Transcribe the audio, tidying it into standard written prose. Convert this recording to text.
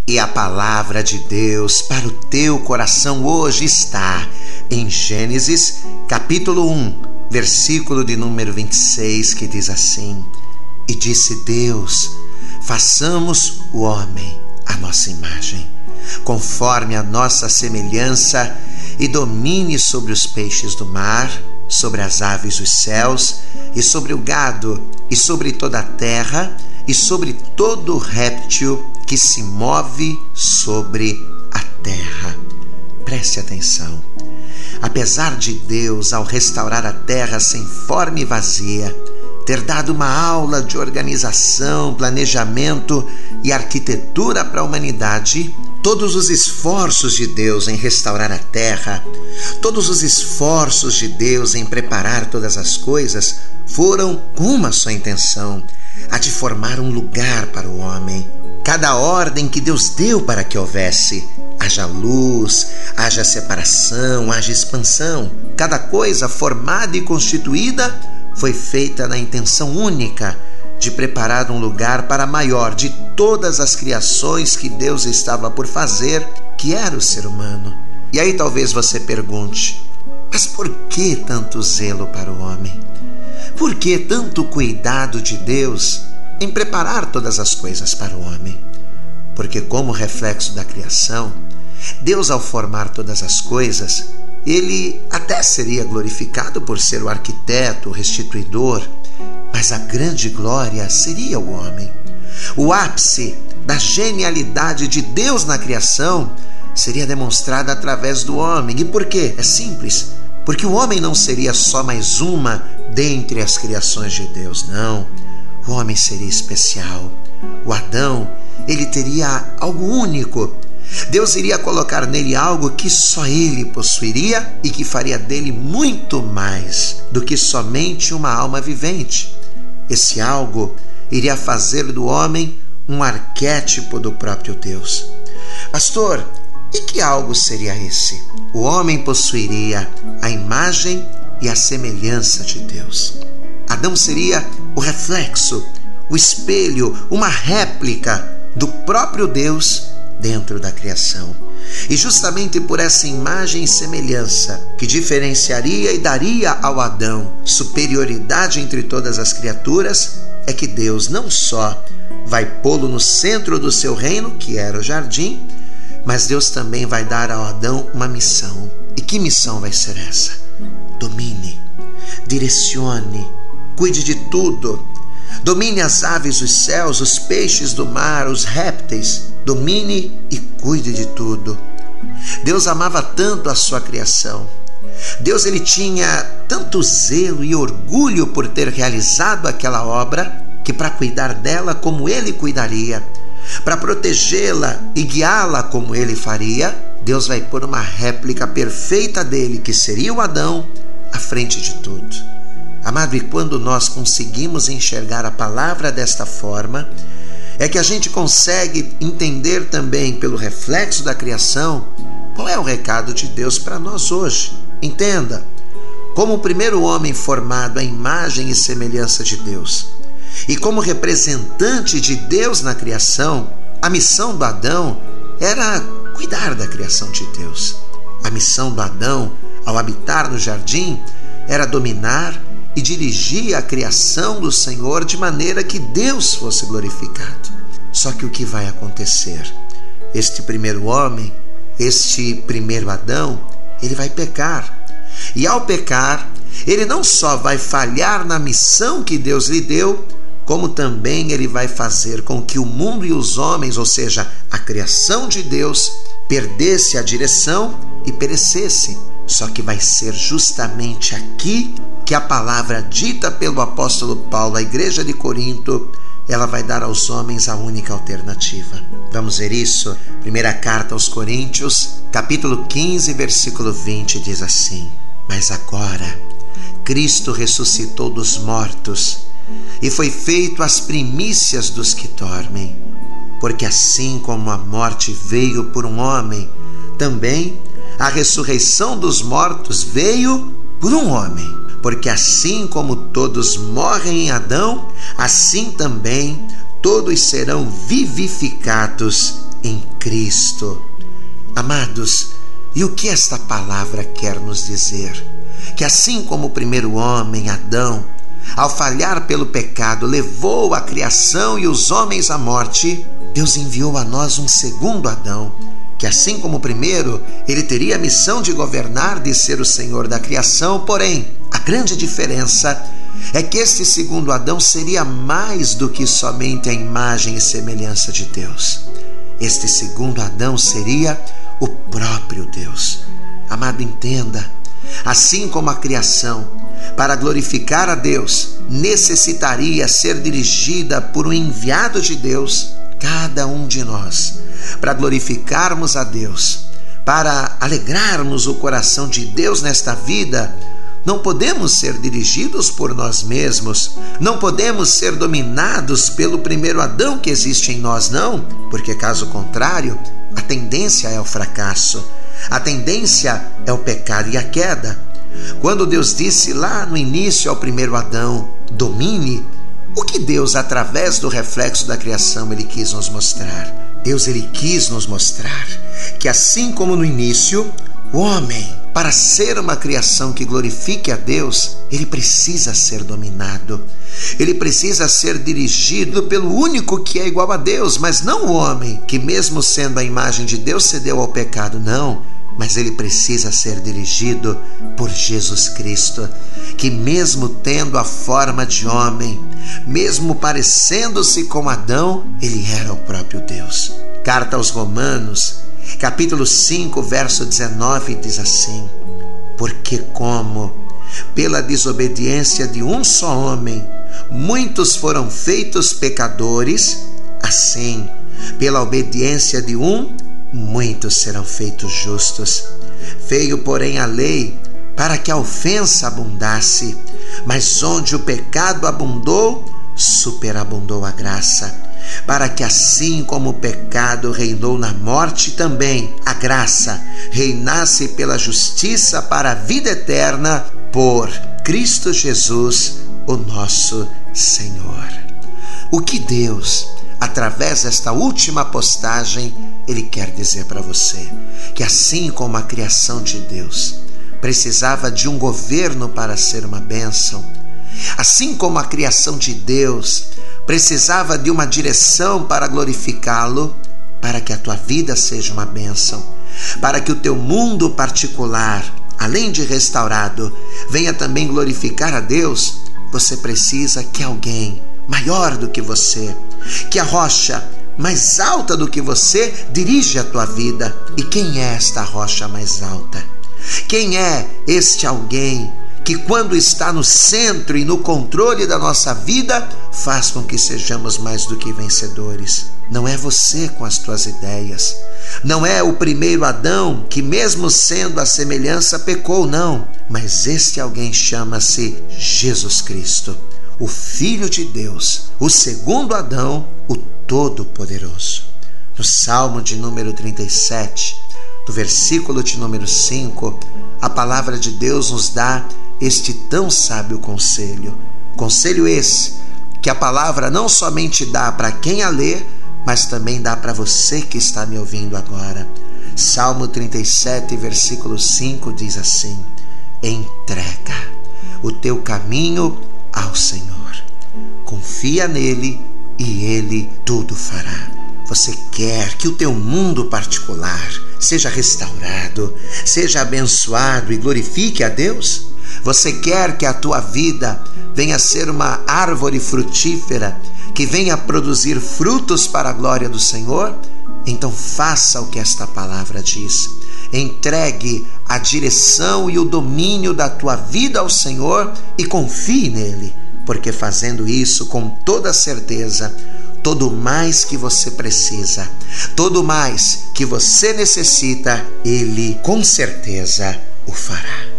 E a palavra de Deus para o teu coração hoje está em Gênesis, capítulo 1, versículo de número 26, que diz assim: E disse Deus, façamos o homem à nossa imagem, conforme a nossa semelhança, e domine sobre os peixes do mar, sobre as aves dos céus, e sobre o gado, e sobre toda a terra, e sobre todo réptil que se move sobre a terra. Preste atenção. Apesar de Deus, ao restaurar a terra sem forma e vazia, ter dado uma aula de organização, planejamento e arquitetura para a humanidade, todos os esforços de Deus em restaurar a terra, todos os esforços de Deus em preparar todas as coisas foram com uma só intenção: a de formar um lugar para o homem. Cada ordem que Deus deu para que houvesse, haja luz, haja separação, haja expansão, cada coisa formada e constituída foi feita na intenção única de preparar um lugar para a maior de todas as criações que Deus estava por fazer, que era o ser humano. E aí talvez você pergunte: mas por que tanto zelo para o homem? Por que tanto cuidado de Deus em preparar todas as coisas para o homem? Porque, como reflexo da criação, Deus, ao formar todas as coisas, ele até seria glorificado por ser o arquiteto, o restituidor, mas a grande glória seria o homem. O ápice da genialidade de Deus na criação seria demonstrado através do homem. E por quê? É simples. Porque o homem não seria só mais uma dentre as criações de Deus, não. O homem seria especial. O Adão, ele teria algo único. Deus iria colocar nele algo que só ele possuiria e que faria dele muito mais do que somente uma alma vivente. Esse algo iria fazer do homem um arquétipo do próprio Deus. Pastor, e que algo seria esse? O homem possuiria a imagem e a semelhança de Deus. Adão seria o reflexo, o espelho, uma réplica do próprio Deus dentro da criação. E justamente por essa imagem e semelhança que diferenciaria e daria ao Adão superioridade entre todas as criaturas, é que Deus não só vai pô-lo no centro do seu reino, que era o jardim, mas Deus também vai dar ao Adão uma missão. E que missão vai ser essa? Domine, direcione, cuide de tudo. Domine as aves dos céus, os peixes do mar, os répteis. Domine e cuide de tudo. Deus amava tanto a sua criação. Deus, ele tinha tanto zelo e orgulho por ter realizado aquela obra, que para cuidar dela como ele cuidaria, para protegê-la e guiá-la como ele faria, Deus vai pôr uma réplica perfeita dele, que seria o Adão, à frente de tudo. Amado, e quando nós conseguimos enxergar a palavra desta forma, é que a gente consegue entender também, pelo reflexo da criação, qual é o recado de Deus para nós hoje. Entenda, como o primeiro homem formado à imagem e semelhança de Deus, e como representante de Deus na criação, a missão do Adão era cuidar da criação de Deus. A missão do Adão, ao habitar no jardim, era dominar e dirigir a criação do Senhor de maneira que Deus fosse glorificado. Só que o que vai acontecer? Este primeiro homem, este primeiro Adão, ele vai pecar. E ao pecar, ele não só vai falhar na missão que Deus lhe deu, como também ele vai fazer com que o mundo e os homens, ou seja, a criação de Deus, perdesse a direção e perecesse. Só que vai ser justamente aqui que a palavra dita pelo apóstolo Paulo à igreja de Corinto, ela vai dar aos homens a única alternativa. Vamos ver isso? Primeira carta aos Coríntios, capítulo 15, versículo 20, diz assim: Mas agora Cristo ressuscitou dos mortos e foi feito as primícias dos que dormem. Porque assim como a morte veio por um homem, também a ressurreição dos mortos veio por um homem. Porque assim como todos morrem em Adão, assim também todos serão vivificados em Cristo. Amados, e o que esta palavra quer nos dizer? Que assim como o primeiro homem, Adão, ao falhar pelo pecado, levou a criação e os homens à morte, Deus enviou a nós um segundo Adão, que assim como o primeiro, ele teria a missão de governar, de ser o Senhor da criação, porém, a grande diferença é que este segundo Adão seria mais do que somente a imagem e semelhança de Deus. Este segundo Adão seria o próprio Deus. Amado, entenda, assim como a criação, para glorificar a Deus, necessitaria ser dirigida por um enviado de Deus, cada um de nós, para glorificarmos a Deus, para alegrarmos o coração de Deus nesta vida, não podemos ser dirigidos por nós mesmos, não podemos ser dominados pelo primeiro Adão que existe em nós, não, porque caso contrário, a tendência é o fracasso, a tendência é o pecado e a queda. Quando Deus disse lá no início ao primeiro Adão, domine, o que Deus, através do reflexo da criação, ele quis nos mostrar? Deus, ele quis nos mostrar que assim como no início, o homem, para ser uma criação que glorifique a Deus, ele precisa ser dominado. Ele precisa ser dirigido pelo único que é igual a Deus, mas não o homem, que mesmo sendo a imagem de Deus, cedeu ao pecado, não. Mas ele precisa ser dirigido por Jesus Cristo, que mesmo tendo a forma de homem, mesmo parecendo-se com Adão, ele era o próprio Deus. Carta aos Romanos, capítulo 5, verso 19, diz assim: porque como pela desobediência de um só homem muitos foram feitos pecadores, assim, pela obediência de um, muitos serão feitos justos. Veio, porém, a lei para que a ofensa abundasse, mas onde o pecado abundou, superabundou a graça, para que assim como o pecado reinou na morte, também a graça reinasse pela justiça para a vida eterna, por Cristo Jesus, o nosso Senhor. O que Deus, através desta última postagem, ele quer dizer para você? Que assim como a criação de Deus precisava de um governo para ser uma bênção, assim como a criação de Deus precisava de uma direção para glorificá-lo, para que a tua vida seja uma bênção, para que o teu mundo particular, além de restaurado, venha também glorificar a Deus, você precisa que alguém maior do que você, que a rocha mais alta do que você dirige a tua vida. E quem é esta rocha mais alta? Quem é este alguém que, quando está no centro e no controle da nossa vida, faz com que sejamos mais do que vencedores? Não é você com as tuas ideias, não é o primeiro Adão que, mesmo sendo a semelhança, pecou, não, mas este alguém chama-se Jesus Cristo, o Filho de Deus, o segundo Adão, o Todo-Poderoso. No Salmo de número 37, no versículo de número 5, a palavra de Deus nos dá este tão sábio conselho. Conselho esse que a palavra não somente dá para quem a lê, mas também dá para você que está me ouvindo agora. Salmo 37, versículo 5 diz assim: entrega o teu caminho ao Senhor, confia nele e ele tudo fará. Você quer que o teu mundo particular seja restaurado, seja abençoado e glorifique a Deus? Você quer que a tua vida venha ser uma árvore frutífera, que venha produzir frutos para a glória do Senhor? Então faça o que esta palavra diz. Entregue a direção e o domínio da tua vida ao Senhor e confie nele, porque fazendo isso com toda certeza, todo mais que você precisa, todo mais que você necessita, ele com certeza o fará.